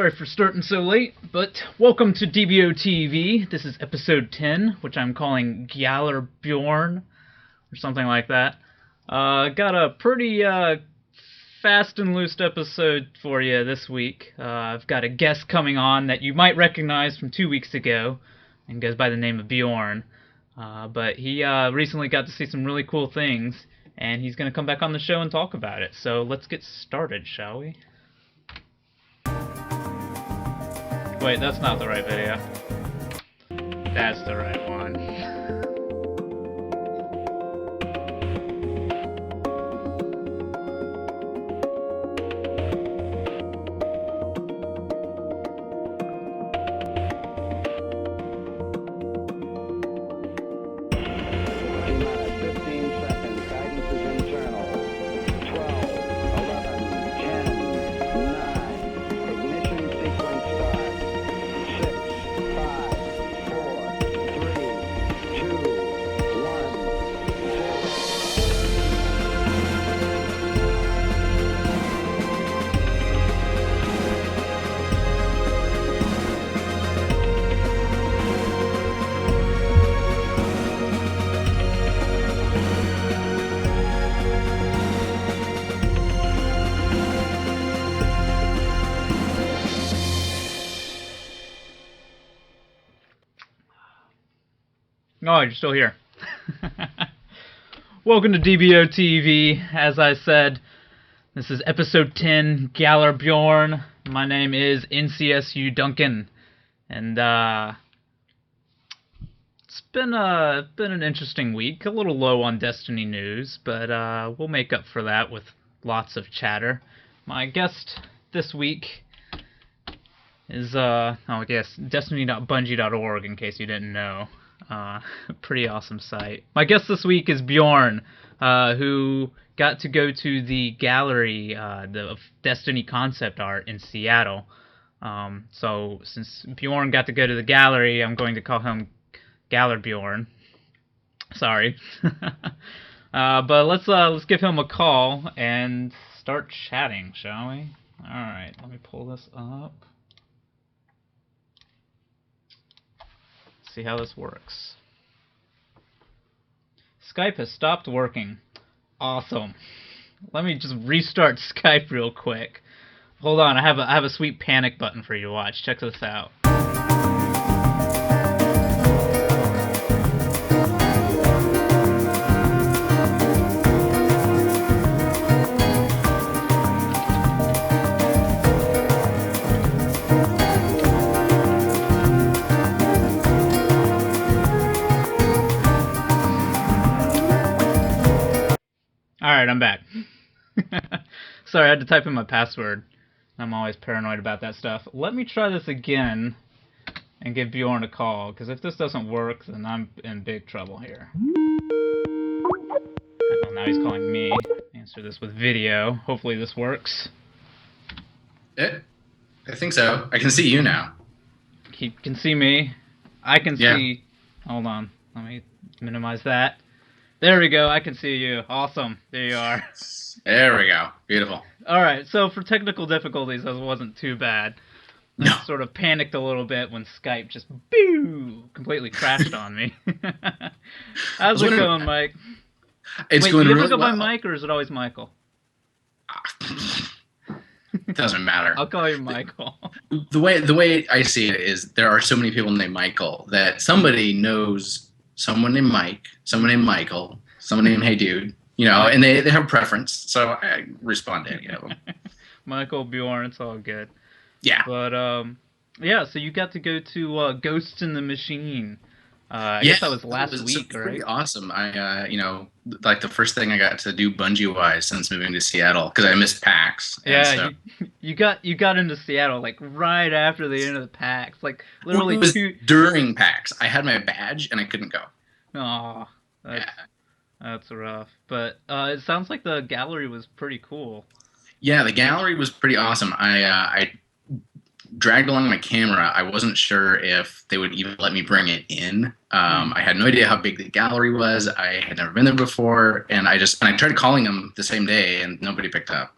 Sorry for starting so late, but welcome to dboTV. This is episode 10, which I'm calling Gallerbjorn, or something like that. Got a pretty fast and loose episode for you this week. I've got a guest coming on that you might recognize from 2 weeks ago, and goes by the name of Beorn. But he recently got to see some really cool things, and he's going to come back on the show and talk about it. So let's get started, shall we? Wait, that's not the right video. That's the right one. Oh, you're still here. Welcome to dboTV. As I said, this is episode 10, Gallerbjorn. My name is NCSU Duncan, and it's been an interesting week. A little low on Destiny news, but we'll make up for that with lots of chatter. My guest this week is Destiny.Bungie.Org, in case you didn't know. Pretty awesome site. My guest this week is Beorn, who got to go to the gallery, the Destiny concept art in Seattle. So since Beorn got to go to the gallery, I'm going to call him Gallerbjorn. Sorry. But let's give him a call and start chatting, shall we? Alright, let me pull this up. See how this works. Skype has stopped working. Awesome. Let me just restart Skype real quick. Hold on, I have a sweet panic button for you to watch. Check this out. Alright, I'm back. Sorry, I had to type in my password. I'm always paranoid about that stuff. Let me try this again and give Beorn a call, because if this doesn't work, then I'm in big trouble here. Oh, now he's calling me. Answer this with video. Hopefully this works. I think so. I can see you now. He can see me. I can see... Hold on. Let me minimize that. There we go, I can see you. Awesome. There you are. There we go. Beautiful. Alright, so for technical difficulties, that wasn't too bad. I No. sort of panicked a little bit when Skype just, completely crashed on me. How's it going, Mike? It's Wait, going do you really ever go by well. Mike, or is it always Michael? Doesn't matter. I'll call you Michael. The way I see it is there are so many people named Michael that somebody knows someone named Mike, someone named Michael, someone named Hey Dude, and they have a preference, so I respond to any of them. Michael, Beorn, it's all good. Yeah. But, yeah, so you got to go to Ghosts in the Machine. I guess that was last week, right? Pretty awesome. I, like the first thing I got to do Bungie-wise since moving to Seattle, because I missed PAX. Yeah, so. you got into Seattle like right after the end of the PAX, like literally it was during PAX. I had my badge and I couldn't go. Aw, that's rough. But it sounds like the gallery was pretty cool. Yeah, the gallery was pretty awesome. I dragged along my camera. I wasn't sure if they would even let me bring it in. I had no idea how big the gallery was. I had never been there before, and I tried calling them the same day, and nobody picked up.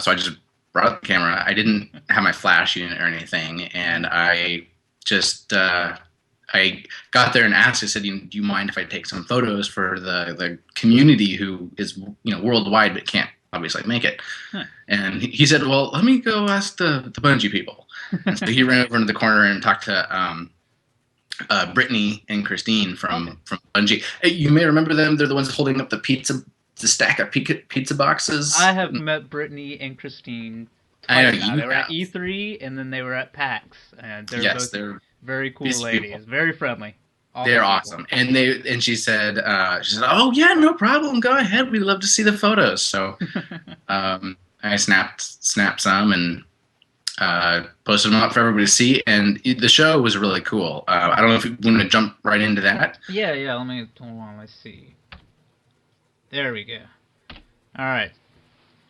So I just brought up the camera. I didn't have my flash unit or anything, and I just I got there and asked. I said, "Do you mind if I take some photos for the community who is worldwide but can't obviously make it?" Huh. And he said, "Well, let me go ask the Bungie people." And so he ran over into the corner and talked to Brittany and Christine from Bungie. Hey, you may remember them. They're the ones holding up the stack of pizza boxes. I have met Brittany and Christine I know twice now. you They were have. at E3 and then they were at PAX, and They're very cool busy ladies, people. very friendly. They're awesome. And she said, "Oh yeah, no problem. Go ahead. We'd love to see the photos." So I snapped some and posted them up for everybody to see. And the show was really cool. I don't know if you want to jump right into that. Yeah. Hold on. Let's see. There we go. All right.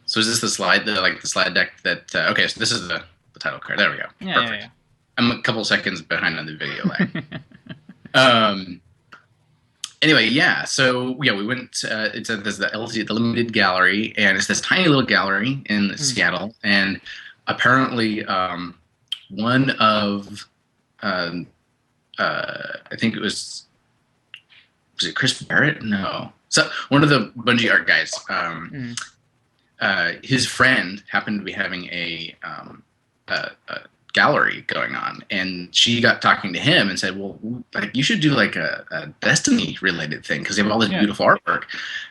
So is this the slide deck that? Okay, so this is the title card. There we go. Yeah. Perfect. Yeah. I'm a couple seconds behind on the video lag. Anyway, yeah. So yeah, we went. It's the limited gallery, and it's this tiny little gallery in Seattle. And apparently, one of I think it was it Chris Barrett? No. So one of the Bungie art guys. His friend happened to be having a gallery going on, and she got talking to him and said, "Well, like you should do like a Destiny related thing because they have all this beautiful artwork."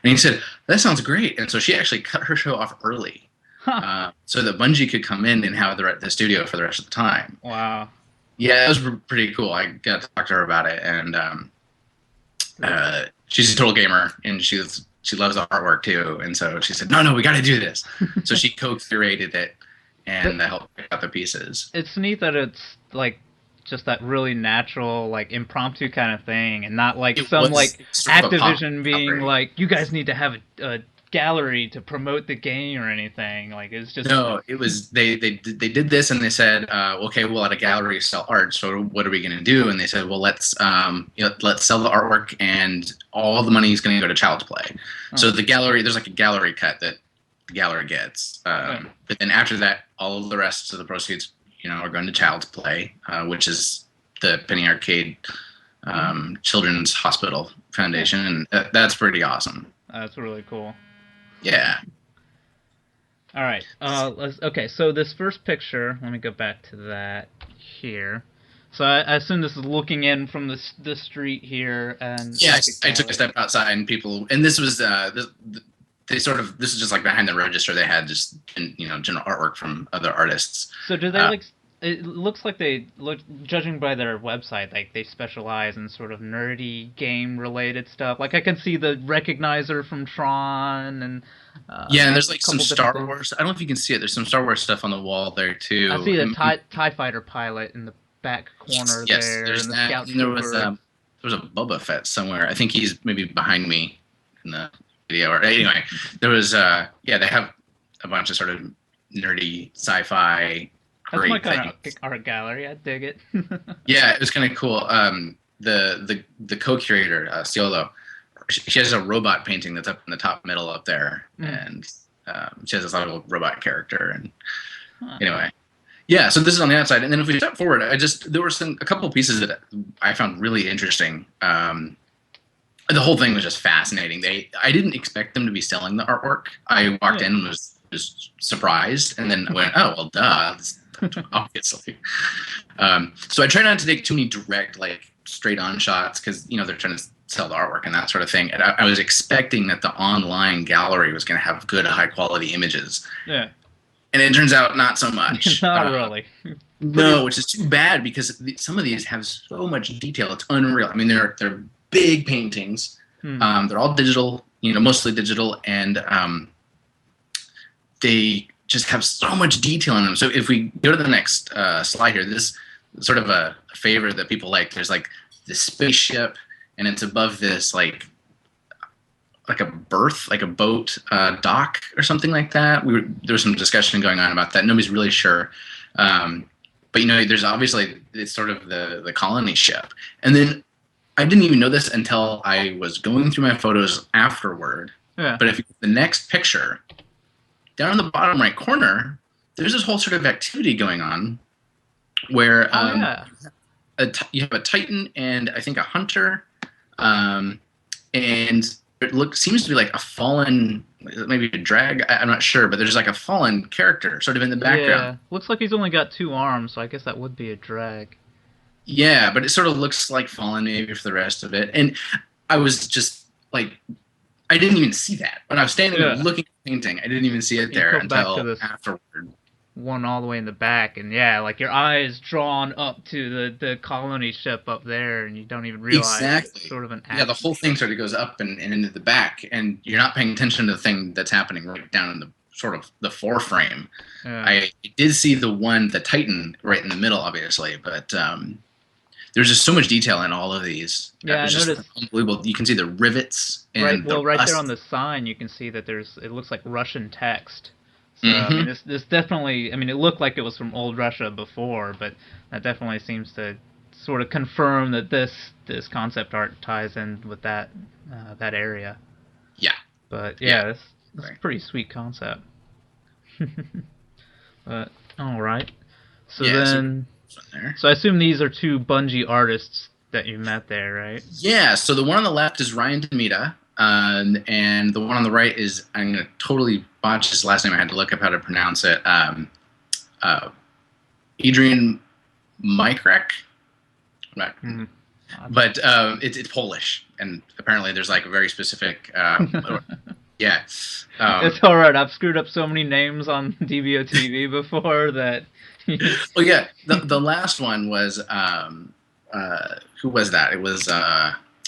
And he said, "That sounds great." And so she actually cut her show off early, so that Bungie could come in and have the studio for the rest of the time. Wow. Yeah, it was pretty cool. I got to talk to her about it, and she's a total gamer, and she loves the artwork too. And so she said, "No, we got to do this." So she co-curated it and helped pick out the pieces. It's neat that it's like just that really natural, like impromptu kind of thing, and not like Activision being like, "You guys need to have a gallery to promote the game" or anything. Like it's just it was they did this, and they said, "Okay, we'll at a gallery sell art. So what are we going to do?" And they said, "Well, let's sell the artwork, and all the money is going to go to Child's Play." So the gallery, there's like a gallery cut that the gallery gets, but then after that, all of the rest of the proceeds, are going to Child's Play, which is the Penny Arcade Children's Hospital Foundation, and that's pretty awesome. That's really cool. Yeah. All right. Okay. So this first picture, let me go back to that here. So I assume this is looking in from the street here, and yeah, I took a step outside, and this was this is just like behind the register. They had just general artwork from other artists. So do they it looks like judging by their website, like they specialize in sort of nerdy game related stuff. Like I can see the recognizer from Tron and and there's like some Star Wars. I don't know if you can see it. There's some Star Wars stuff on the wall there too. I see the TIE fighter pilot in the back corner there. There's and the that. Scout and there was a Boba Fett somewhere. I think he's maybe behind me in the video. Or anyway, there was they have a bunch of sort of nerdy sci-fi. That's my kind of art gallery. I dig it. Yeah, it was kind of cool. The co-curator, Ciolo, she has a robot painting that's up in the top middle up there, and she has this little robot character. And anyway, yeah. So this is on the outside, and then if we step forward, there were a couple of pieces that I found really interesting. The whole thing was just fascinating. I didn't expect them to be selling the artwork. I walked in and was just surprised, and then I went, "Oh well, duh." Obviously. So I try not to take too many direct, like straight on shots because they're trying to sell the artwork and that sort of thing. And I was expecting that the online gallery was going to have good, high quality images. Yeah. And it turns out not so much. Not really. No, which is too bad because some of these have so much detail. It's unreal. I mean, they're big paintings. They're all digital, mostly digital, and they just have so much detail in them. So if we go to the next slide here, this is sort of a favor that people like. There's like this spaceship, and it's above this like a berth, like a boat dock or something like that. There was some discussion going on about that. Nobody's really sure. But there's obviously it's sort of the colony ship. And then I didn't even know this until I was going through my photos afterward. Yeah. But if the next picture, down in the bottom right corner, there's this whole sort of activity going on where you have a Titan and I think a Hunter, and it seems to be like a fallen, maybe a drag. I'm not sure, but there's like a fallen character sort of in the background. Yeah, looks like he's only got 2 arms, so I guess that would be a drag. Yeah, but it sort of looks like fallen maybe for the rest of it. And I was just like, I didn't even see that when I was standing there looking at the painting. I didn't even see it there until afterward. One all the way in the back, and yeah, like your eye is drawn up to the colony ship up there, and you don't even realize it's sort of an action. Yeah, the whole thing sort of goes up and into the back, and you're not paying attention to the thing that's happening right down in the sort of the foreframe. I did see the Titan right in the middle, obviously, but there's just so much detail in all of these. Yeah, I noticed. Unbelievable. You can see the rivets. And right there on the sign, you can see that it looks like Russian text. So, I mean, this definitely, I mean, it looked like it was from old Russia before, but that definitely seems to sort of confirm that this concept art ties in with that area. Yeah. But yeah, it's a pretty sweet concept. But all right. So so I assume these are 2 Bungie artists that you met there, right? Yeah. So the one on the left is Ryan Demita. And the one on the right is, I'm going to totally botch his last name. I had to look up how to pronounce it. Adrian Mikrek. But it's Polish, and apparently there's like a very specific. Yeah. It's all right. I've screwed up so many names on dboTV before that. Well, yeah. The last one was who was that? It was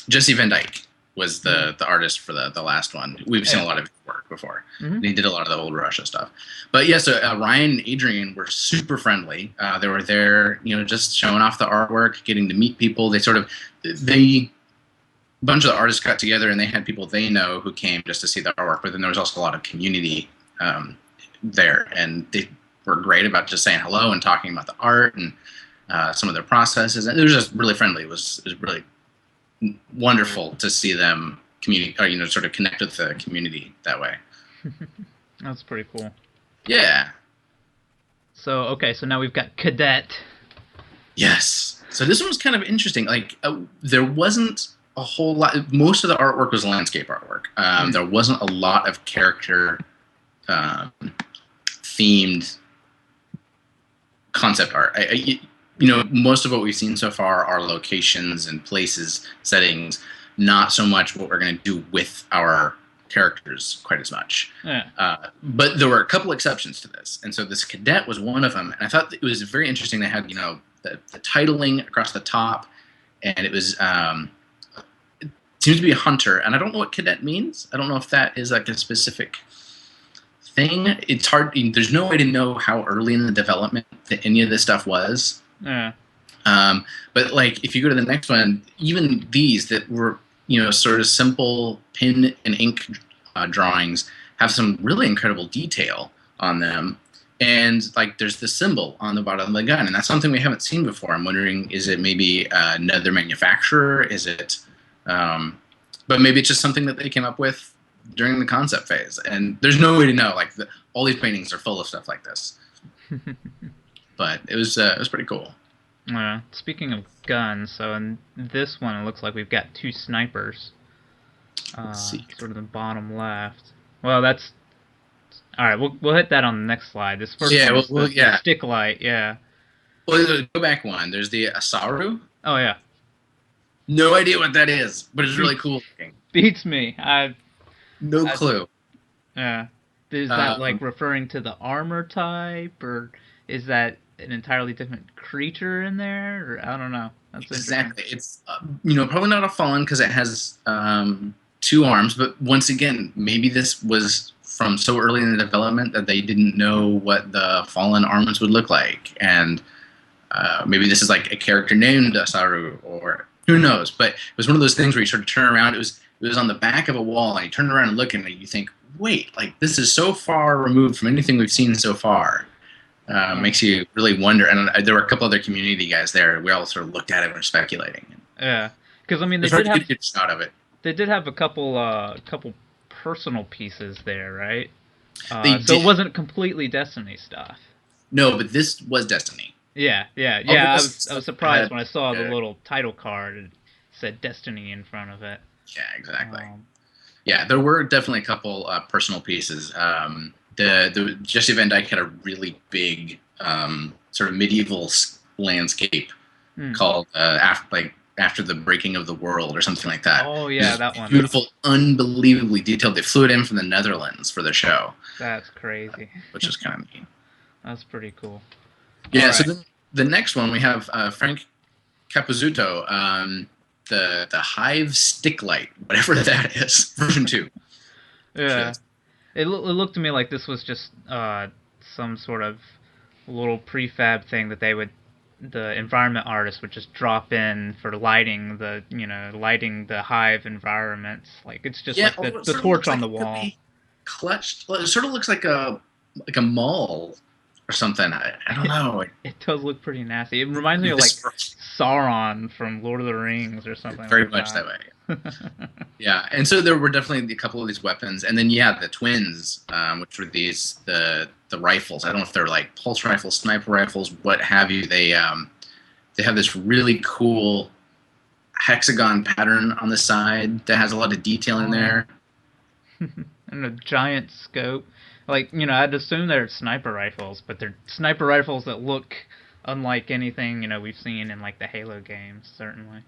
Jesse Van Dyke. Was the artist for the last one. We've seen a lot of his work before. And he did a lot of the old Russia stuff. But yeah, so Ryan and Adrian were super friendly. They were there, just showing off the artwork, getting to meet people. A bunch of the artists got together and they had people they know who came just to see the artwork. But then there was also a lot of community there. And they were great about just saying hello and talking about the art and some of their processes. And it was just really friendly. It was really wonderful to see them sort of connect with the community that way. That's pretty cool. Yeah. So so now we've got Cadet. Yes. So this one was kind of interesting. Like there wasn't a whole lot. Most of the artwork was landscape artwork. There wasn't a lot of character themed concept art. Most of what we've seen so far are locations and places, settings, not so much what we're going to do with our characters quite as much. Yeah. But there were a couple exceptions to this. And so this Cadet was one of them. And I thought it was very interesting. They had, the titling across the top. And it was, it seems to be a hunter. And I don't know what Cadet means. I don't know if that is like a specific thing. It's hard. There's no way to know how early in the development that any of this stuff was. Yeah. But like if you go to the next one, even these that were sort of simple pen and ink drawings have some really incredible detail on them, and like there's the symbol on the bottom of the gun, and that's something we haven't seen before. I'm wondering, is it maybe another manufacturer? Is it but maybe it's just something that they came up with during the concept phase, and there's no way to know. Like all these paintings are full of stuff like this. But it was pretty cool. Speaking of guns, so in this one it looks like we've got 2 snipers. Let's see. Sort of the bottom left. Well, that's all right. We'll hit that on the next slide. This first one is the stick light. Yeah. Well, go back one. There's the Asaru. Oh yeah. No idea what that is, but it's really cool looking. Beats me. No clue. Yeah. Is that like referring to the armor type, or is that an entirely different creature in there? Or I don't know. That's exactly. It's probably not a fallen because it has 2 arms. But once again, maybe this was from so early in the development that they didn't know what the fallen arms would look like, and maybe this is like a character named Asaru, or who knows. But it was one of those things where you sort of turn around. It was on the back of a wall, and you turn around and look, and you think, wait, like this is so far removed from anything we've seen so far. Makes you really wonder. And there were a couple other community guys there. We all sort of looked at it and were speculating. Yeah, because I mean, they did have a good shot of it. They did have a couple personal pieces there, right? So it wasn't completely Destiny stuff. No, but this was Destiny. Yeah. All the I rest of the was stuff surprised had, when I saw the little title card. It said Destiny in front of it. yeah, exactly. Yeah, there were definitely a couple personal pieces. The Jesse Van Dyke had a really big sort of medieval landscape called after the breaking of the world or something like that. Oh yeah, that one. Beautiful, unbelievably detailed. They flew it in from the Netherlands for the show. That's crazy. Which is kind of neat. That's pretty cool. Yeah. Right. So the next one we have Frank Capuzzuto, the Hive Sticklight, whatever that is, version 2. Yeah. It looked to me like this was just some sort of little prefab thing that the environment artist would just drop in for lighting the hive environments. Like it's just like the torch on the wall. Clutched. Well, it sort of looks like a mall or something. I don't know. It does look pretty nasty. It reminds me of like Sauron from Lord of the Rings or something. Very much that way. Yeah, and so there were definitely a couple of these weapons, and then the twins, which were the rifles. I don't know if they're like pulse rifles, sniper rifles, what have you. They have this really cool hexagon pattern on the side that has a lot of detail in there, and a giant scope. Like, I'd assume they're sniper rifles, but they're sniper rifles that look unlike anything we've seen in like the Halo games, certainly.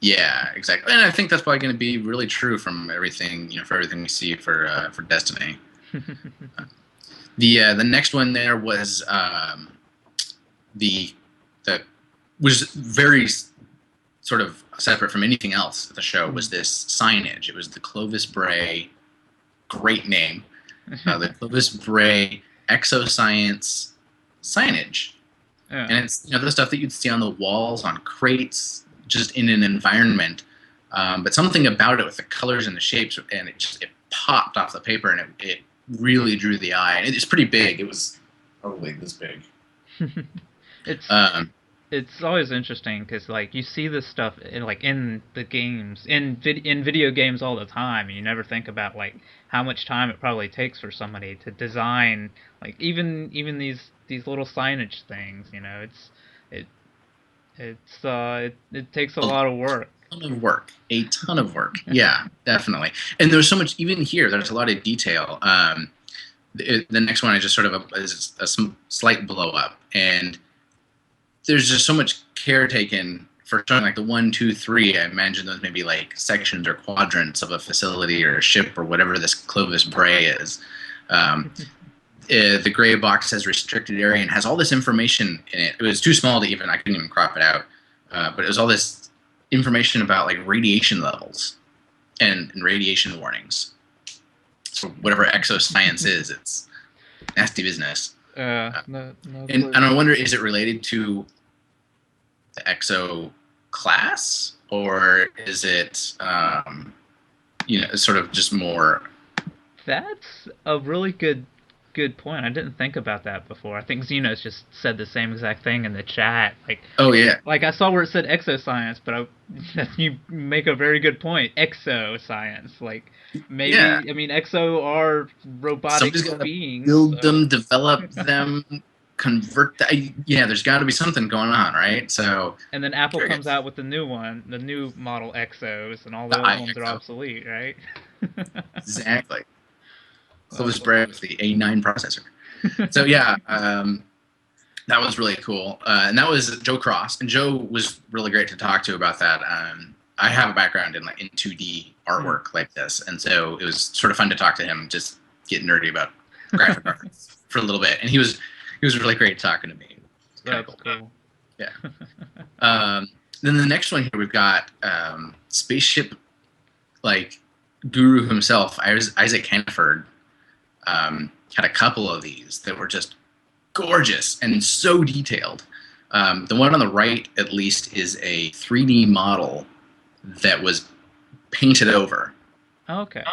Yeah, exactly, and I think that's probably going to be really true from everything for everything we see for Destiny. The next one there was the was very sort of separate from anything else at the show. Was this signage? It was the Clovis Bray, great name, the Clovis Bray Exoscience signage, and it's the stuff that you'd see on the walls, on crates, just in an environment, but something about it with the colors and the shapes, and it popped off the paper, and it really drew the eye. And it's pretty big. It was probably this big. It's always interesting because like you see this stuff in the games, in video games all the time, and you never think about like how much time it probably takes for somebody to design like even these little signage things. It takes a lot of work. A ton of work. Yeah, definitely. And there's so much, even here, there's a lot of detail. The next one is just sort of is a slight blow up. And there's just so much care taken for showing like the 1, 2, 3. I imagine those may be like sections or quadrants of a facility or a ship or whatever this Clovis Bray is. The gray box says restricted area and has all this information in it. It was too small to I couldn't even crop it out. But it was all this information about like radiation levels and radiation warnings. So whatever exoscience is, it's nasty business. No and I wonder, is it related to the exo class, or is it sort of just more? That's a really good point. I didn't think about that before. I think Xenos just said the same exact thing in the chat. Like, oh yeah, like I saw where it said exoscience, but you make a very good point. Exoscience, like maybe I mean exo are robotic beings. Build them, develop them, convert them. Yeah, there's got to be something going on, right? So. And then Apple comes out with the new one, the new model Exos, and all the other ones are obsolete, right? Exactly. Clovis Bray with the A9 processor. So yeah, that was really cool, and that was Joe Cross, and Joe was really great to talk to about that. I have a background in 2D artwork like this, and so it was sort of fun to talk to him, just get nerdy about graphic arts for a little bit, and he was really great talking to me. That's cool. Yeah. Then the next one here we've got spaceship guru himself, Isaac Hanford. Had a couple of these that were just gorgeous and so detailed. The one on the right, at least, is a 3D model that was painted over. Okay.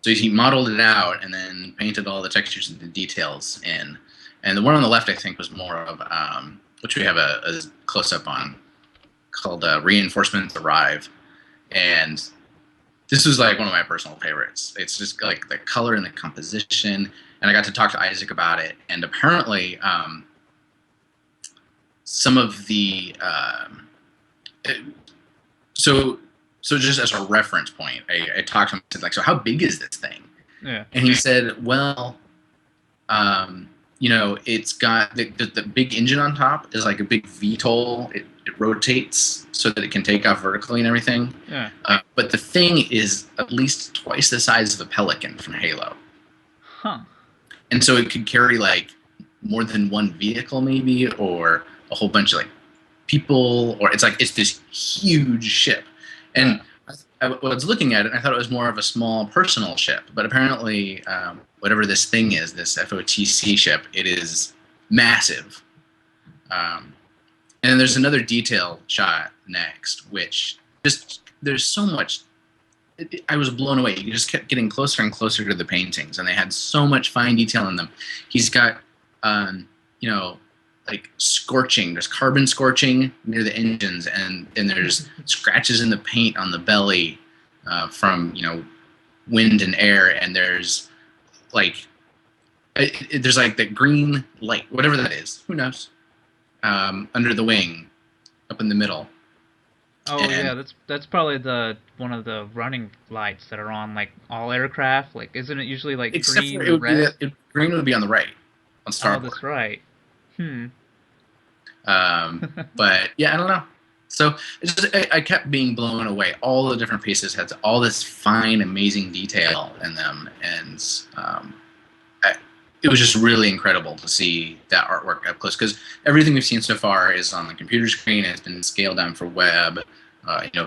So he modeled it out and then painted all the textures and the details in. And the one on the left, I think, was more of, which we have a close-up on, called Reinforcements Arrive. And this was like one of my personal favorites. It's just like the color and the composition. And I got to talk to Isaac about it. And apparently, some of the so just as a reference point, I talked to him. I said, like, so how big is this thing? Yeah. And he said, well, it's got the big engine on top is like a big VTOL. It rotates so that it can take off vertically and everything. Yeah. But the thing is at least twice the size of a Pelican from Halo. Huh. And so it could carry like more than one vehicle maybe, or a whole bunch of like people, or it's this huge ship. And I was looking at it, and I thought it was more of a small personal ship, but apparently whatever this thing is, this FOTC ship, it is massive. And then there's another detail shot next, which there's so much. I was blown away. You just kept getting closer and closer to the paintings, and they had so much fine detail in them. He's got, like scorching. There's carbon scorching near the engines, and there's scratches in the paint on the belly from wind and air, and there's like there's like the green light, whatever that is. Who knows? Under the wing, up in the middle. Oh yeah, that's probably one of the running lights that are on like all aircraft. Like, isn't it usually like green or red? Green would be on the right, on starboard. Oh, that's right. But yeah, I don't know. So it's just, I kept being blown away. All the different pieces had all this fine, amazing detail in them, and it was just really incredible to see that artwork up close. Because everything we've seen so far is on the computer screen. It's been scaled down for web,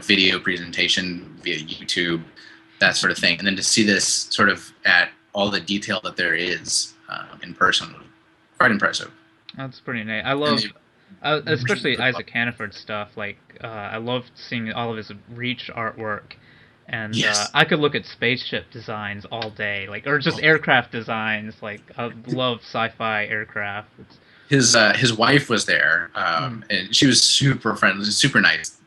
video presentation via YouTube, that sort of thing. And then to see this sort of at all the detail that there is in person, quite impressive. That's pretty neat. I love, especially Isaac Hannaford's stuff. Like, I love seeing all of his Reach artwork, and yes. I could look at spaceship designs all day, like, or just aircraft designs. Like, I love sci-fi aircraft. His wife was there, and she was super friendly, super nice,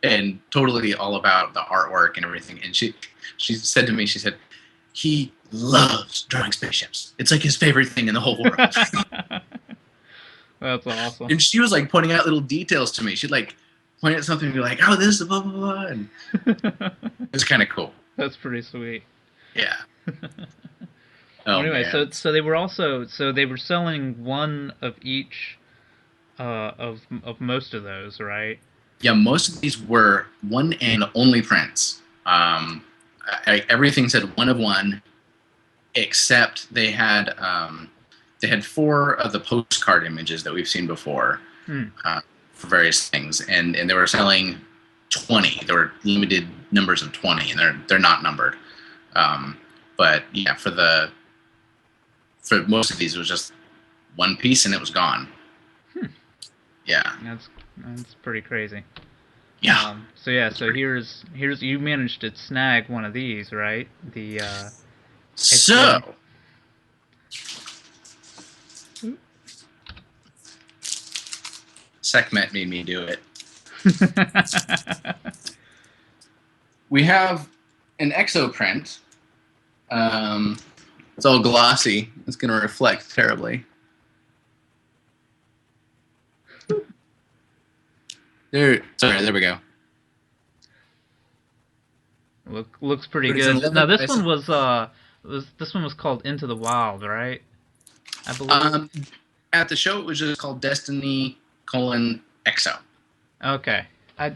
and totally all about the artwork and everything. And she said to me, she said, he loves drawing spaceships. It's like his favorite thing in the whole world. That's awesome. And she was like pointing out little details to me. She'd like point at something and be like, "Oh, this is blah blah blah," and it's kind of cool. That's pretty sweet. Yeah. Anyway, man. so they were selling one of each of most of those, right? Yeah, most of these were one and only prints. Everything said one of one, except they had 4 of the postcard images that we've seen before for various things, and they were selling 20. There were limited numbers of 20, and they're not numbered. But yeah, for most of these, it was just one piece and it was gone. Yeah, that's pretty crazy. Yeah. So here's you managed to snag one of these, right? The Sekhmet made me do it. We have an exo print. It's all glossy. It's going to reflect terribly. There we go. Looks pretty good. Now this one was called Into the Wild, right? I believe. At the show, it was just called Destiny::EXO. Okay. I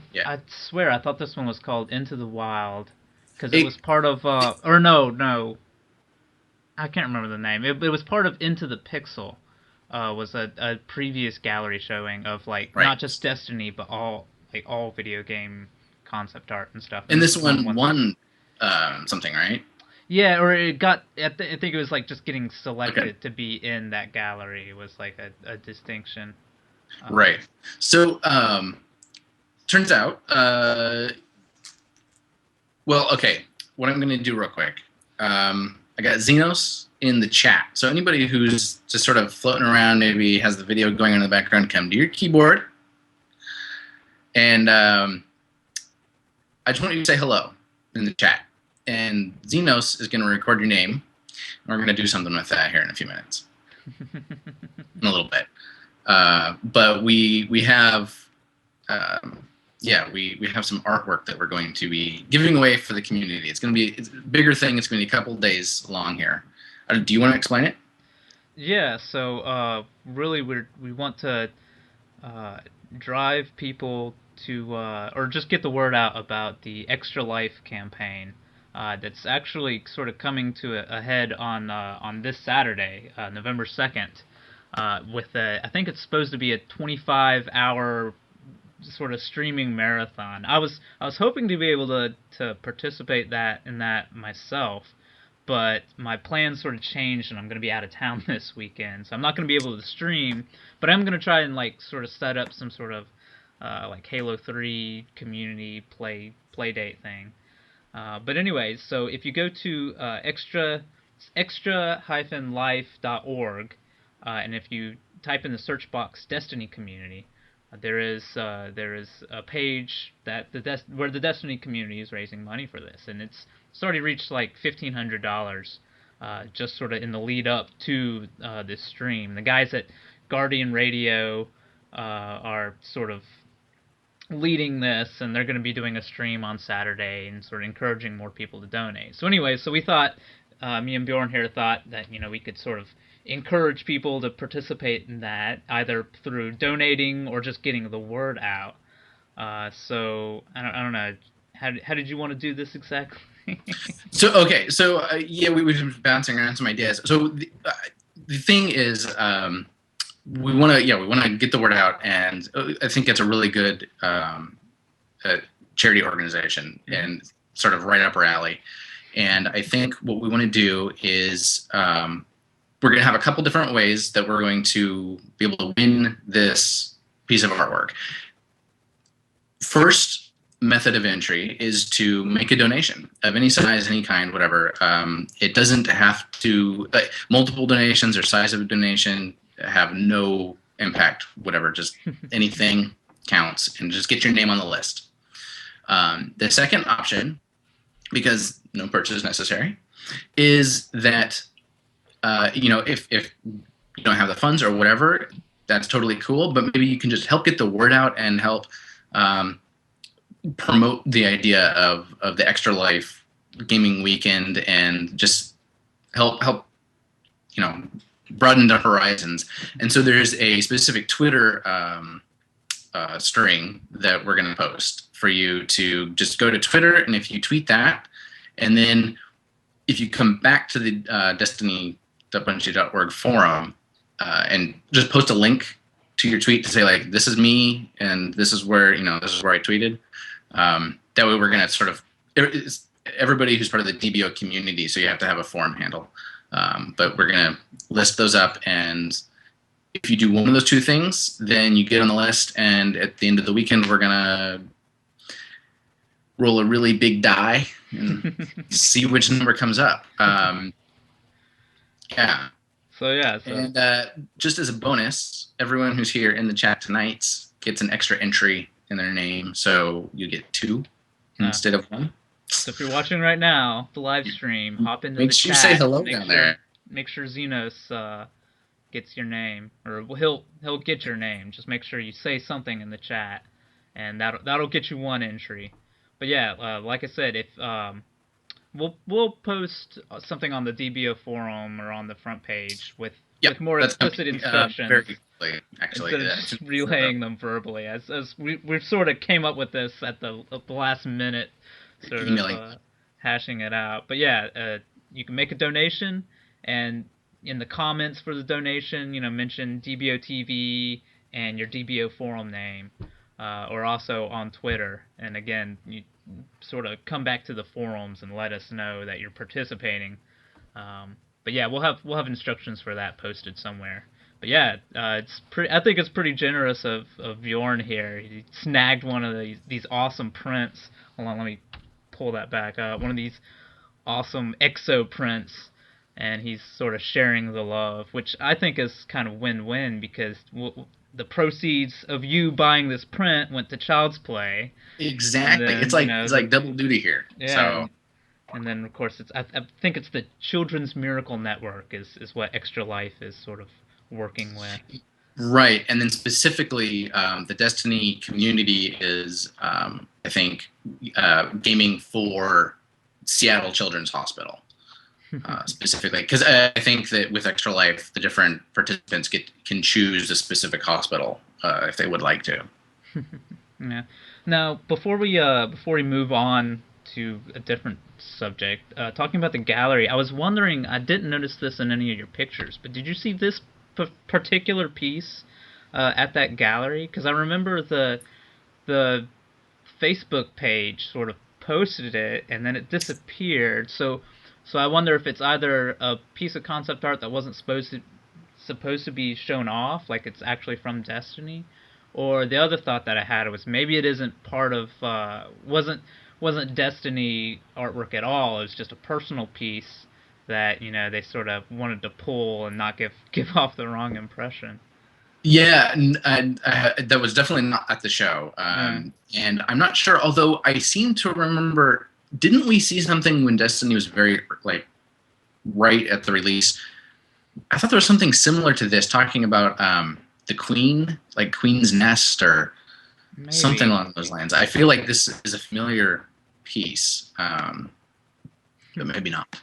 swear I thought this one was called Into the Wild because it was part of or no. I can't remember the name. It was part of Into the Pixel. Was a previous gallery showing of not just Destiny but all video game concept art and stuff. And this one won something, right? Yeah, or it got. I think it was just getting selected to be in that gallery. It was like a distinction. Right. So turns out, well, okay. What I'm going to do real quick. I got Xenos in the chat. So anybody who's just sort of floating around, maybe has the video going on in the background, come to your keyboard. And I just want you to say hello in the chat. And Xenos is going to record your name. And we're going to do something with that here in a few minutes. In a little bit. But we have we have some artwork that we're going to be giving away for the community. It's a bigger thing. It's going to be a couple days long here. Do you want to explain it? Yeah, so really we want to uh, drive people to or just get the word out about the Extra Life campaign that's actually sort of coming to a head on this Saturday, November 2nd, with I think it's supposed to be a 25-hour sort of streaming marathon. I was hoping to be able to participate in that myself, but my plans sort of changed and I'm going to be out of town this weekend, so I'm not going to be able to stream. But I'm going to try and like sort of set up some sort of like Halo 3 community play date thing. But anyways, so if you go to extra-life.org, and if you type in the search box Destiny Community, there is a page that where the Destiny community is raising money for this, and it's already reached like $1,500, just sort of in the lead up to this stream. The guys at Guardian Radio are sort of leading this, and they're going to be doing a stream on Saturday and sort of encouraging more people to donate. So anyway, so we thought, me and Beorn here thought that we could sort of encourage people to participate in that either through donating or just getting the word out. So I don't know. How did you want to do this exactly? So we've been bouncing around some ideas. So the thing is, we want to get the word out, and I think it's a really good charity organization and sort of right up our alley. And I think what we want to do is we're going to have a couple different ways that we're going to be able to win this piece of artwork. First method of entry is to make a donation of any size, any kind, whatever. It doesn't have to, multiple donations or size of a donation have no impact, whatever, just anything counts, and just get your name on the list. The second option, because no purchase is necessary, is that if you don't have the funds or whatever, that's totally cool, but maybe you can just help get the word out and help promote the idea of the Extra Life gaming weekend, and just help broaden the horizons. And so there's a specific Twitter string that we're going to post for you to just go to Twitter, and if you tweet that, and then if you come back to the Destiny.Bungie.Org forum and just post a link to your tweet to say, like, this is me and this is where I tweeted. That way we're going to sort of, everybody who's part of the DBO community, so you have to have a forum handle. But we're going to list those up, and if you do one of those two things, then you get on the list, and at the end of the weekend, we're going to roll a really big die and see which number comes up. Yeah. And just as a bonus, everyone who's here in the chat tonight gets an extra entry in their name, so you get 2 instead of 1. So if you're watching right now, the live stream, hop into the chat. Make sure you say hello down there. Make sure Xenos gets your name, or he'll get your name. Just make sure you say something in the chat, and that'll get you 1 entry. But yeah, like I said, if we'll post something on the DBO forum or on the front page with more explicit instructions. Very quickly, actually, instead of just relaying them verbally, as we've sort of came up with this at the last minute, sort of hashing it out. But yeah, you can make a donation, and in the comments for the donation, mention dboTV and your DBO forum name, or also on Twitter. And again, you sort of come back to the forums and let us know that you're participating. But yeah, we'll have instructions for that posted somewhere. But yeah, I think it's pretty generous of Beorn here. He snagged one of these awesome prints. Hold on, let me pull that back up. One of these awesome exo prints, and he's sort of sharing the love, which I think is kind of win-win, because the proceeds of you buying this print went to Child's Play. Exactly. Then, it's like double duty here. Yeah. So. And then, of course, I think it's the Children's Miracle Network is what Extra Life is sort of working with. Right, and then specifically, the Destiny community is, I think, gaming for Seattle Children's Hospital specifically, because I think that with Extra Life, the different participants can choose a specific hospital if they would like to. Yeah. Now, before we move on to a different subject, talking about the gallery, I was wondering. I didn't notice this in any of your pictures, but did you see this particular piece at that gallery? Because I remember the Facebook page sort of posted it and then it disappeared. So I wonder if it's either a piece of concept art that wasn't supposed to be shown off, like it's actually from Destiny, or the other thought that I had was maybe it isn't part of wasn't Destiny artwork at all. It was just a personal piece that they sort of wanted to pull and not give off the wrong impression. Yeah, and that was definitely not at the show, Yeah. and I'm not sure. Although I seem to remember, didn't we see something when Destiny was very like right at the release? I thought there was something similar to this, talking about the Queen, like Queen's Nest or something Maybe. along those lines. I feel like this is a familiar piece, but maybe not.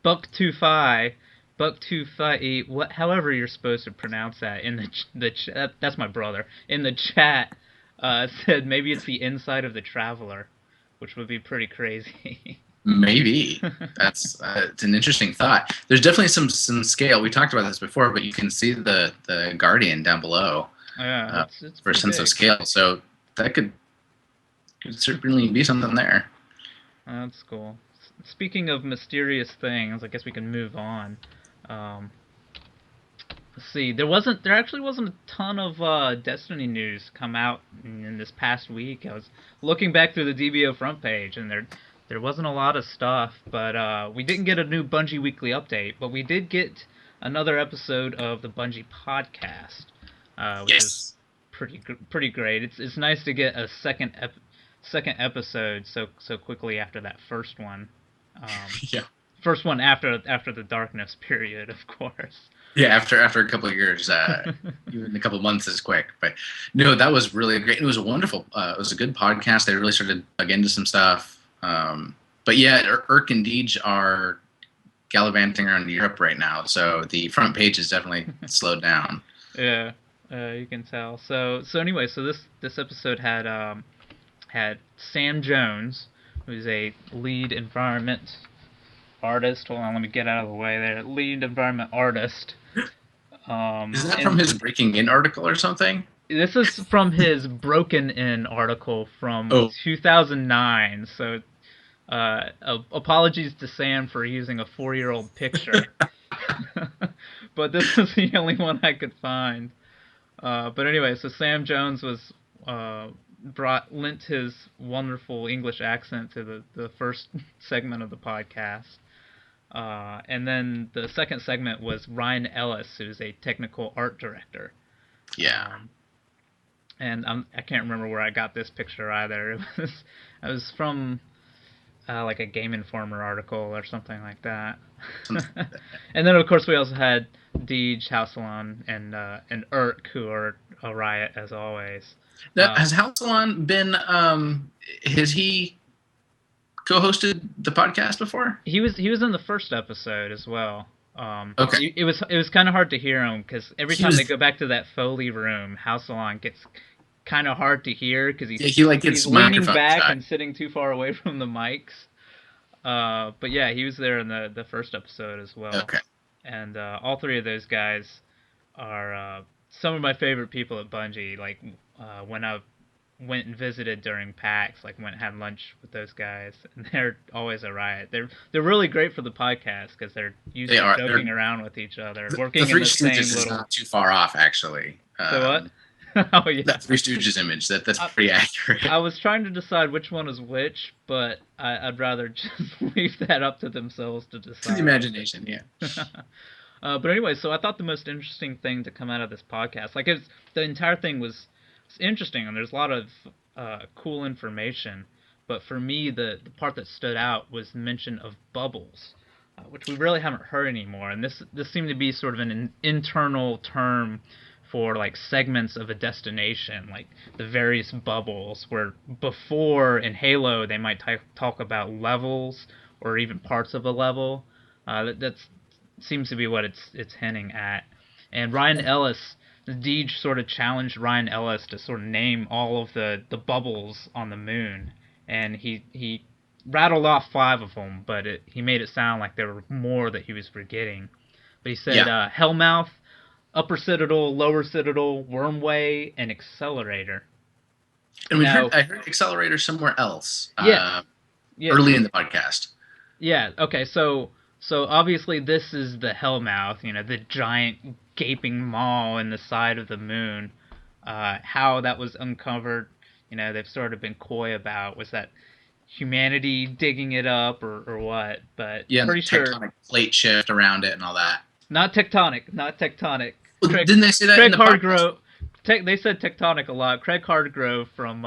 Buck two fi, Buck two fi, what, however you're supposed to pronounce that in the that's my brother in the chat. Said maybe it's the inside of the Traveler, which would be pretty crazy. Maybe that's it's an interesting thought. There's definitely some scale. We talked about this before, but you can see the Guardian down below Yeah, uh, it's for a pretty sense of big. scale. So that could certainly be something there. That's cool. Speaking of mysterious things, I guess we can move on. Um, let's see. There actually wasn't a ton of Destiny news come out in this past week. I was looking back through the DBO front page, and there wasn't a lot of stuff. But we didn't get a new Bungie weekly update, but we did get another episode of the Bungie podcast, which is Yes. pretty great. It's nice to get a second episode so quickly after that first one. Um, Yeah. First one after the darkness period, of course. Yeah. After a couple of years, even a couple of months is quick. But no, that was really great. It was a wonderful. It was a good podcast. They really started dug into some stuff. But yeah, Irk and Deej are gallivanting around Europe right now, so the front page is definitely slowed down. Yeah, you can tell. So anyway, so this episode had Sam Jones, who's a lead environment artist. Hold on, let me get out of the way there. Lead environment artist. Is that from And his Breaking In article or something? this is from his Broken In article from Oh, 2009. So apologies to Sam for using a 4-year-old picture. But this was the only one I could find. But anyway, so Sam Jones was lent his wonderful English accent to the first segment of the podcast. And then the second segment was Ryan Ellis, who's a technical art director. yeah. Um, and I can't remember where I got this picture either. It was from like a Game Informer article or something like that. And then of course we also had Deej, Hausalon, and Urk, who are a riot as always. That has Halsalon been? Has he co-hosted the podcast before? He was in the first episode as well. Okay. It was kind of hard to hear him because every He time they was. go back to that Foley room, Hausalon gets kind of hard to hear because Yeah, he like he's gets leaning microphone back shy. and sitting too far away from the mics. But yeah, he was there in the first episode as well. Okay. And all three of those guys are some of my favorite people at Bungie. Like when I went and visited during PAX, like went and had lunch with those guys, and they're always a riot. They're really great for the podcast because they're They usually are. joking around with each other, The working in Three the same Stooges is little. not too far off, actually. So what? Oh yeah. That Three Stooges image that's I, pretty accurate. I was trying to decide which one is which, but I'd rather just leave that up to themselves to To the decide. imagination, yeah. But anyway, so I thought the most interesting thing to come out of this podcast, like the entire thing was interesting, and there's a lot of cool information. But for me, the part that stood out was mention of bubbles. which we really haven't heard anymore. And this seemed to be sort of an internal term for like segments of a destination, like the various bubbles. Where before in Halo they might talk about levels or even parts of a level. That seems to be what it's hinting at. And Ryan Ellis, Deej sort of challenged Ryan Ellis to sort of name all of the bubbles on the moon, and he rattled off 5 of them, but he made it sound like there were more that he was forgetting. But he said Hellmouth, Upper Citadel, Lower Citadel, Wormway, and Accelerator. And I heard Accelerator somewhere else. Yeah. Early in the podcast. Yeah. Okay. So obviously this is the Hellmouth, the giant gaping maw in the side of the moon. How that was uncovered, they've sort of been coy about. Was that humanity digging it up or what? But yeah, pretty sure tectonic plate shift around it and all that. Not tectonic. Well, didn't they say that in the podcast? They said tectonic a lot. Craig Hardgrove from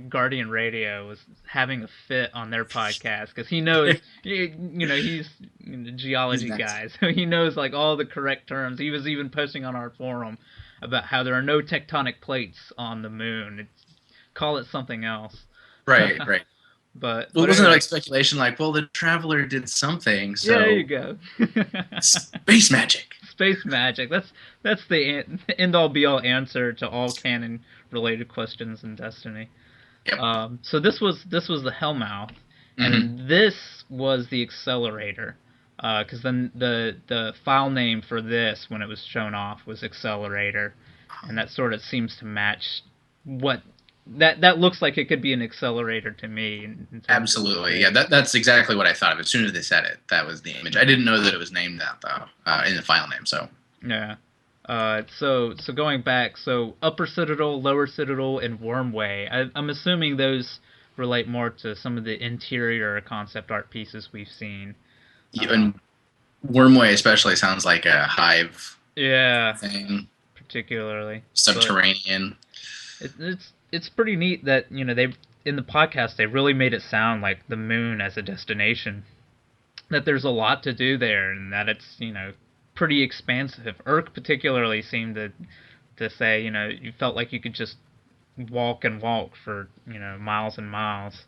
Guardian Radio was having a fit on their podcast because he knows, he's a geology guy, so he knows like all the correct terms. He was even posting on our forum about how there are no tectonic plates on the moon. Call it something else. Right. But wasn't there like speculation like, well, the Traveler did something, so yeah, there you go. Space magic. Space magic. That's the end all be all answer to all canon related questions in Destiny. Yep. So this was the Hellmouth, and this was the Accelerator, because then the file name for this when it was shown off was Accelerator, and that sort of seems to match what that looks like. It could be an accelerator to me. Absolutely, yeah. That's exactly what I thought of. As soon as they said it, that was the image. I didn't know that it was named that though in the file name. So yeah. So going back, so Upper Citadel, Lower Citadel, and Wormway. I'm assuming those relate more to some of the interior concept art pieces we've seen. Yeah, and Wormway especially sounds like a hive. Yeah. Thing. Particularly subterranean. It's pretty neat that they in the podcast they really made it sound like the moon as a destination, that there's a lot to do there, and that it's pretty expansive. Urk particularly seemed to say you felt like you could just walk for miles and miles.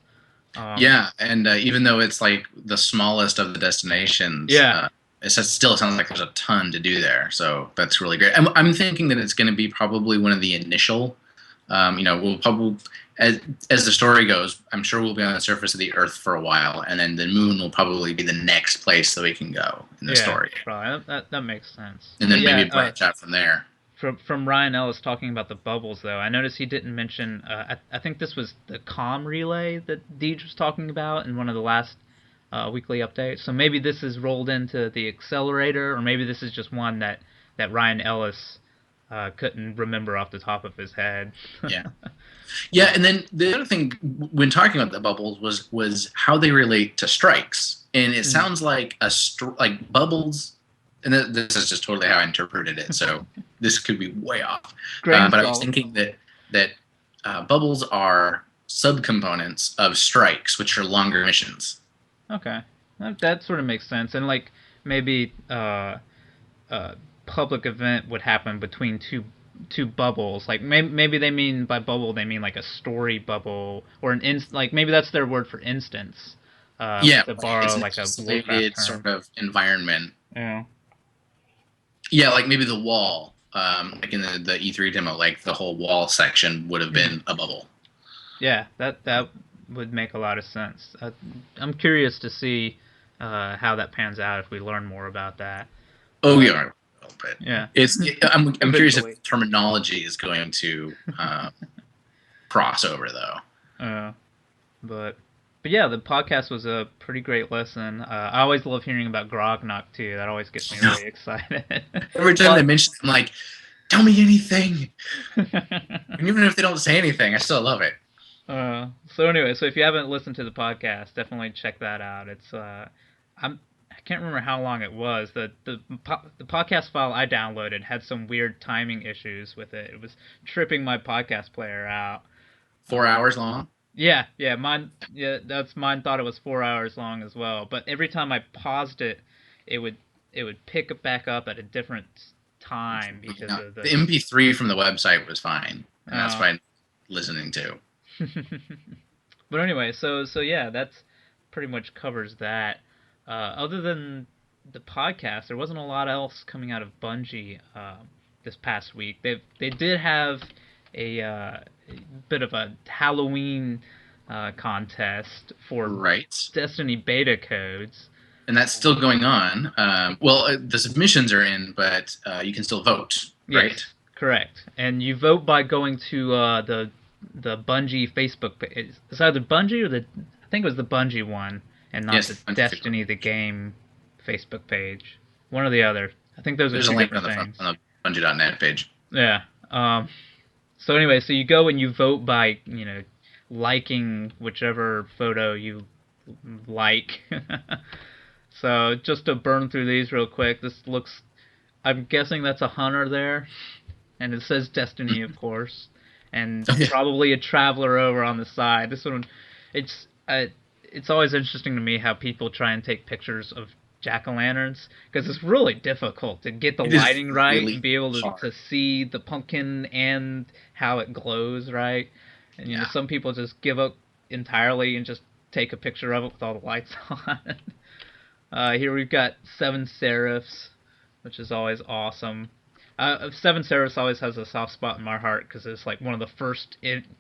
Yeah, and even though it's like the smallest of the destinations, it still sounds like there's a ton to do there. So that's really great. I'm thinking that it's going to be probably one of the initial. We'll probably, as the story goes, I'm sure we'll be on the surface of the Earth for a while, and then the moon will probably be the next place that we can go in the story. Right. That makes sense. And then maybe branch out from there. From Ryan Ellis talking about the bubbles, though, I noticed he didn't mention. I think this was the comm relay that Deej was talking about in one of the last weekly updates. So maybe this is rolled into the accelerator, or maybe this is just one that Ryan Ellis couldn't remember off the top of his head. Yeah, and then the other thing when talking about the bubbles was how they relate to strikes, and it sounds like like bubbles, and this is just totally how I interpreted it. So this could be way off, but I was thinking that bubbles are subcomponents of strikes, which are longer missions. Okay, that sort of makes sense, and like maybe public event would happen between two bubbles. Like maybe they mean by bubble they mean like a story bubble or like maybe that's their word for instance. To borrow like a Warcraft term. Sort of environment. Yeah, like maybe the wall, like in the E3 demo, like the whole wall section would have been a bubble. Yeah, that would make a lot of sense. I'm curious to see how that pans out if we learn more about that. Oh, yeah. But yeah, I'm curious if terminology is going to cross over though. But yeah, the podcast was a pretty great listen. I always love hearing about Grognok too. That always gets me really excited. Every time they mention it, I'm like, tell me anything. And even if they don't say anything, I still love it. So anyway, if you haven't listened to the podcast, definitely check that out. It's I can't remember how long it was. The podcast file I downloaded had some weird timing issues with it. It was tripping my podcast player out. 4 hours long? Yeah, mine thought it was 4 hours long as well. But every time I paused it, it would pick it back up at a different time because No, of the MP3 from the website was fine, and that's Oh. fine listening to. But anyway, so yeah, that's pretty much covers that. Other than the podcast, there wasn't a lot else coming out of Bungie this past week. They did have a bit of a Halloween contest for Right. Destiny beta codes. And that's still going on. The submissions are in, but you can still vote, right? Yes, correct. And you vote by going to the Bungie Facebook page. It's either Bungie or I think it was the Bungie one, and not Yes, the Bungie Destiny Facebook. the game Facebook page. One or the other. I think those are There's a two link on different the front things. on the Bungie.net page. Yeah. So anyway, so you go and you vote by liking whichever photo you like. So just to burn through these real quick, this looks. I'm guessing that's a hunter there, and it says Destiny, of course, and Oh, yeah. probably a traveler over on the side. This one, it's it's always interesting to me how people try and take pictures of jack-o'-lanterns because it's really difficult to get the It is lighting right and really be able to hard. see the pumpkin and how it glows right. And Yeah. some people just give up entirely and just take a picture of it with all the lights on. Here we've got Seven Seraphs, which is always awesome. Seven Seraphs always has a soft spot in my heart because it's like one of the first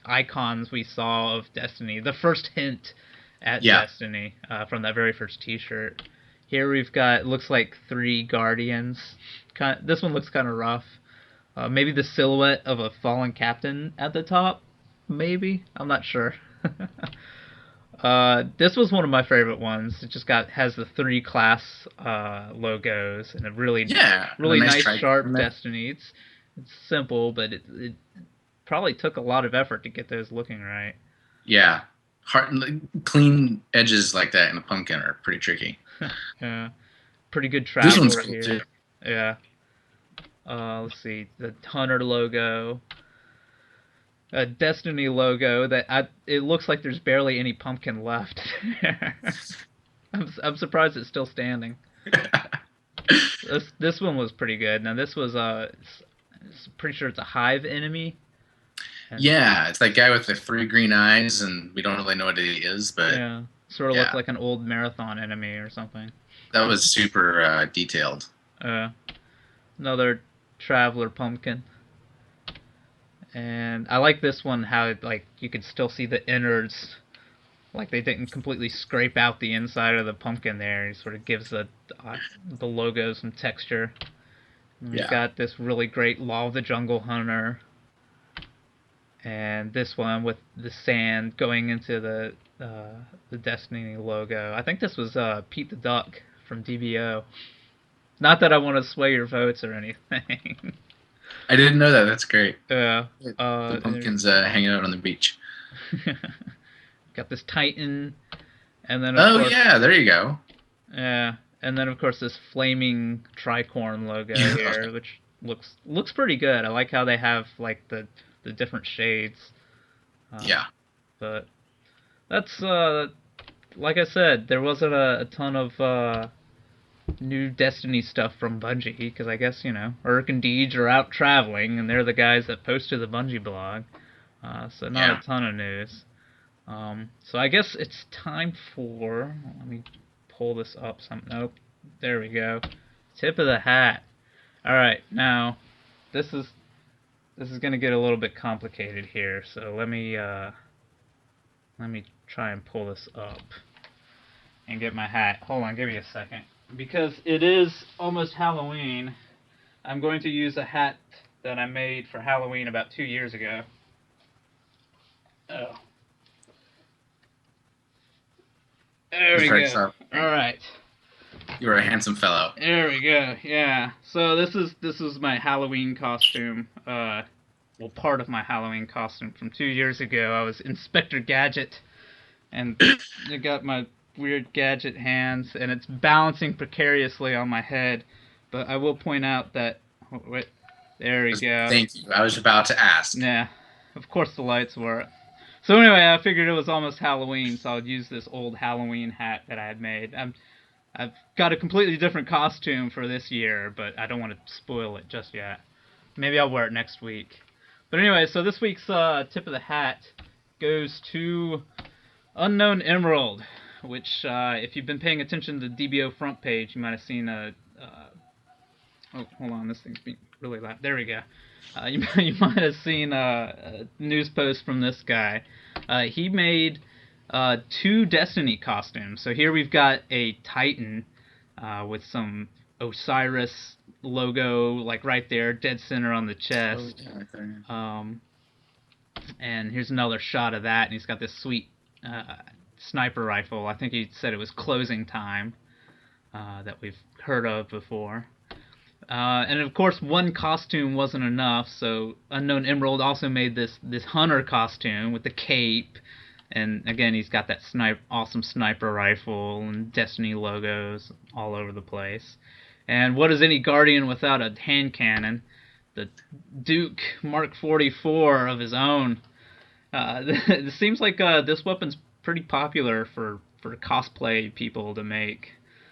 icons we saw of Destiny, the first hint at Yeah. Destiny from that very first T-shirt. Here we've got looks like 3 Guardians. This one looks kind of rough. Maybe the silhouette of a fallen captain at the top. Maybe I'm not sure. This was one of my favorite ones. It just has the 3 class logos and a really And a nice nice tricorn sharp there. Destiny. It's simple, but it probably took a lot of effort to get those looking right. Yeah. Clean edges like that in a pumpkin are pretty tricky. Yeah, pretty good This one's traveler cool here. too. Yeah. Let's see the Hunter logo. A Destiny logo it looks like there's barely any pumpkin left. I'm surprised it's still standing. This one was pretty good. Now this was pretty sure it's a hive enemy. And, Yeah, it's that guy with the 3 green eyes, and we don't really know what he is, but yeah, sort of yeah, looked like an old marathon enemy or something. that was super detailed. Another traveler pumpkin. And I like this one how like you can still see the innards, like they didn't completely scrape out the inside of the pumpkin there. It sort of gives the logo some texture. And we've got this really great Law of the Jungle Hunter, and this one with the sand going into the Destiny logo. I think this was Pete the Duck from DBO. Not that I want to sway your votes or anything. I didn't know that. That's great. Yeah. The pumpkins hanging out on the beach. Got this Titan, and then of course, yeah, there you go. Yeah, and then of course this flaming tricorn logo here, which looks pretty good. I like how they have like the different shades. Yeah. But that's like I said, there wasn't a ton of new Destiny stuff from Bungie because I guess Urk and Deej are out traveling, and they're the guys that post to the Bungie blog. So not a ton of news. So I guess it's time for. Let me pull this up. Nope. There we go. Tip of the hat. All right, now this is gonna get a little bit complicated here. So let me try and pull this up and get my hat. Hold on, give me a second. Because it is almost Halloween, I'm going to use a hat that I made for Halloween about 2 years ago. Oh. There we go. All right. You are a handsome fellow. There we go. Yeah. So this is my Halloween costume. Well, part of my Halloween costume from 2 years ago. I was Inspector Gadget, and I got my weird gadget hands, and it's balancing precariously on my head. But I will point out that there we go. Thank you. I was about to ask. Yeah. Of course the lights were. So anyway, I figured it was almost Halloween, so I'd use this old Halloween hat that I had made. I've got a completely different costume for this year, but I don't want to spoil it just yet. Maybe I'll wear it next week. But anyway, so this week's tip of the hat goes to Unknown Emerald, which, if you've been paying attention to the DBO front page, you might have seen a... oh, hold on, this thing's being really loud. There we go. You might have seen a news post from this guy. He made 2 Destiny costumes. So here we've got a Titan with some Osiris logo, like right there, dead center on the chest. Oh, yeah, right there. And here's another shot of that, and he's got this sweet sniper rifle. I think he said it was Closing Time, that we've heard of before. And of course, one costume wasn't enough, so Unknown Emerald also made this hunter costume with the cape, and again, he's got that awesome sniper rifle and Destiny logos all over the place. And what is any Guardian without a hand cannon? The Duke Mark 44 of his own. It seems like this weapon's pretty popular for cosplay people to make.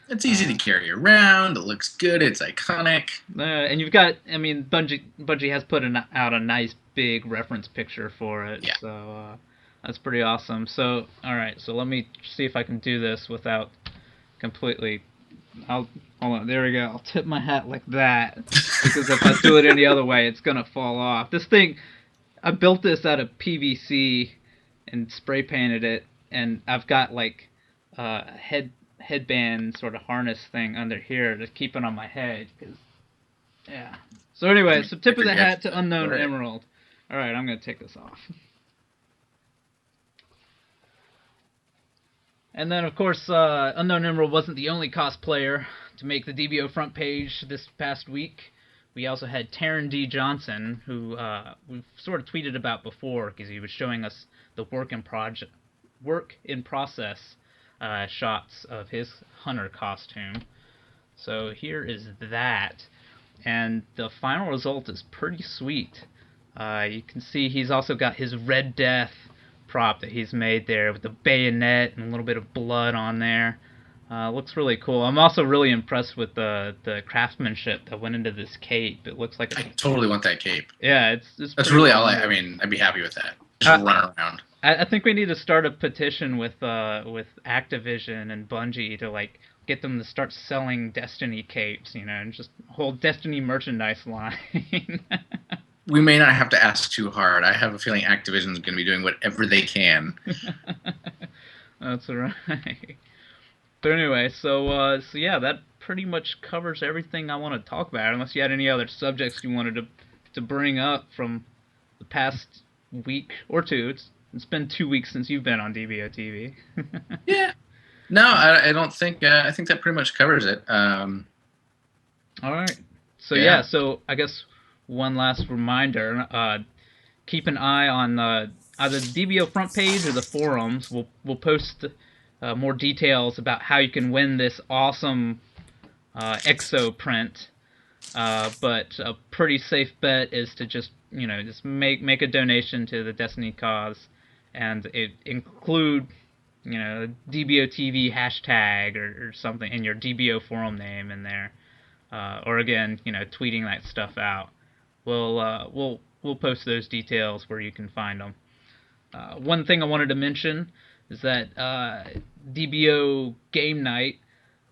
It's easy to carry around. It looks good. It's iconic. And you've got, I mean, Bungie has put out a nice big reference picture for it. Yeah. So that's pretty awesome. So, all right. So let me see if I can do this without completely. Hold on. There we go. I'll tip my hat like that, because if I do it any other way, it's gonna fall off. This thing, I built this out of PVC and spray painted it, and I've got like headband sort of harness thing under here to keep it on my head. Yeah. So anyway, so tip of the hat to Unknown Emerald. All right, I'm gonna take this off. And then, of course, Unknown Emerald wasn't the only cosplayer to make the DBO front page this past week. We also had Taryn D. Johnson, who we've sort of tweeted about before, because he was showing us the work in process shots of his hunter costume. So here is that, and the final result is pretty sweet. You can see he's also got his Red Death prop that he's made there with the bayonet and a little bit of blood on there. Looks really cool. I'm also really impressed with the craftsmanship that went into this cape. It looks like I totally want that cape. Yeah, that's really all. I mean, I'd be happy with that. Just run around. I think we need to start a petition with Activision and Bungie to like get them to start selling Destiny capes, and just a whole Destiny merchandise line. We may not have to ask too hard. I have a feeling Activision's going to be doing whatever they can. That's right. But anyway, so yeah, that pretty much covers everything I want to talk about. Unless you had any other subjects you wanted to bring up from the past week or two. It's been 2 weeks since you've been on dboTV. Yeah. No, I don't think. I think that pretty much covers it. All right. So yeah. So I guess one last reminder: keep an eye on either the DBO front page or the forums. We'll post more details about how you can win this awesome exo print. But a pretty safe bet is to just make a donation to the Destiny cause, and include dboTV hashtag or something in your DBO forum name in there, or again tweeting that stuff out. We'll post those details where you can find them. One thing I wanted to mention is that DBO Game Night,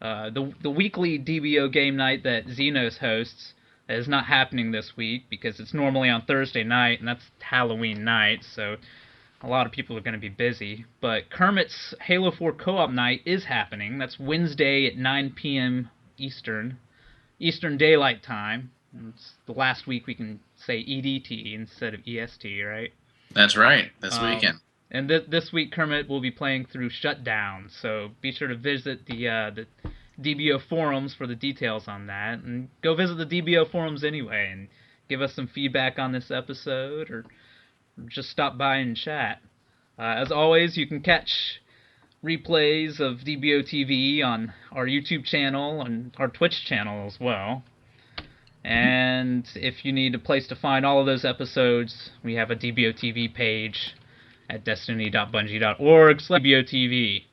the weekly DBO Game Night that Xenos hosts, is not happening this week because it's normally on Thursday night, and that's Halloween night, so a lot of people are going to be busy. But Kermit's Halo 4 Co-op Night is happening. That's Wednesday at 9 p.m. Eastern Daylight Time. It's the last week we can say EDT instead of EST, right? That's right. This weekend. And this week, Kermit will be playing through Shutdown, so be sure to visit the DBO forums for the details on that, and go visit the DBO forums anyway, and give us some feedback on this episode, or just stop by and chat. As always, you can catch replays of dboTV on our YouTube channel and our Twitch channel as well. And if you need a place to find all of those episodes, we have a dboTV page at Destiny.Bungie.Org/dboTV.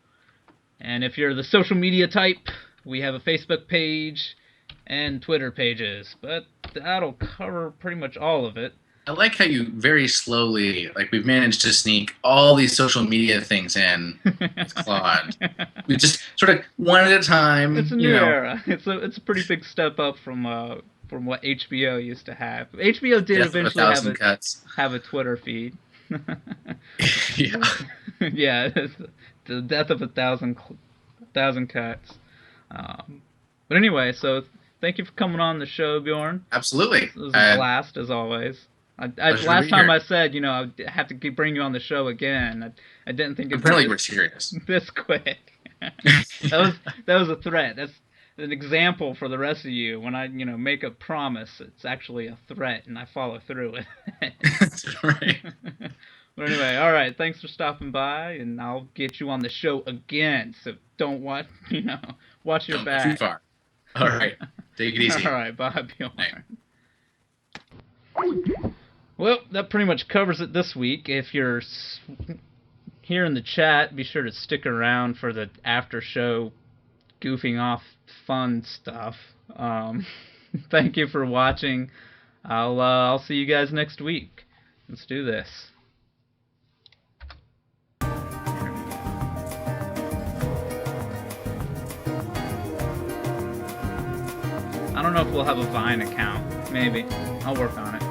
And if you're the social media type, We have a Facebook page and Twitter pages, but that'll cover pretty much all of it. I like how you very slowly, like we've managed to sneak all these social media things in with Claude. We just sort of one at a time. It's a new era. It's a pretty big step up from what HBO used to have. HBO did eventually have a Twitter feed. Yeah. Yeah, the death of a thousand cuts. But anyway, so thank you for coming on the show, Beorn. Absolutely. It was a blast, as always. Last time I said, I'd have to bring you on the show again. I didn't think it'd apparently we're serious. This quick. that was a threat. That's an example for the rest of you. When I make a promise, it's actually a threat, and I follow through with it. That's right. But anyway, all right. Thanks for stopping by, and I'll get you on the show again. So don't watch your back. Too far. All right. Take it easy. All right. Bye, Beorn. Well, that pretty much covers it this week. If you're here in the chat, be sure to stick around for the after show goofing off fun stuff. Thank you for watching. I'll see you guys next week. Let's do this. I don't know if we'll have a Vine account. Maybe. I'll work on it.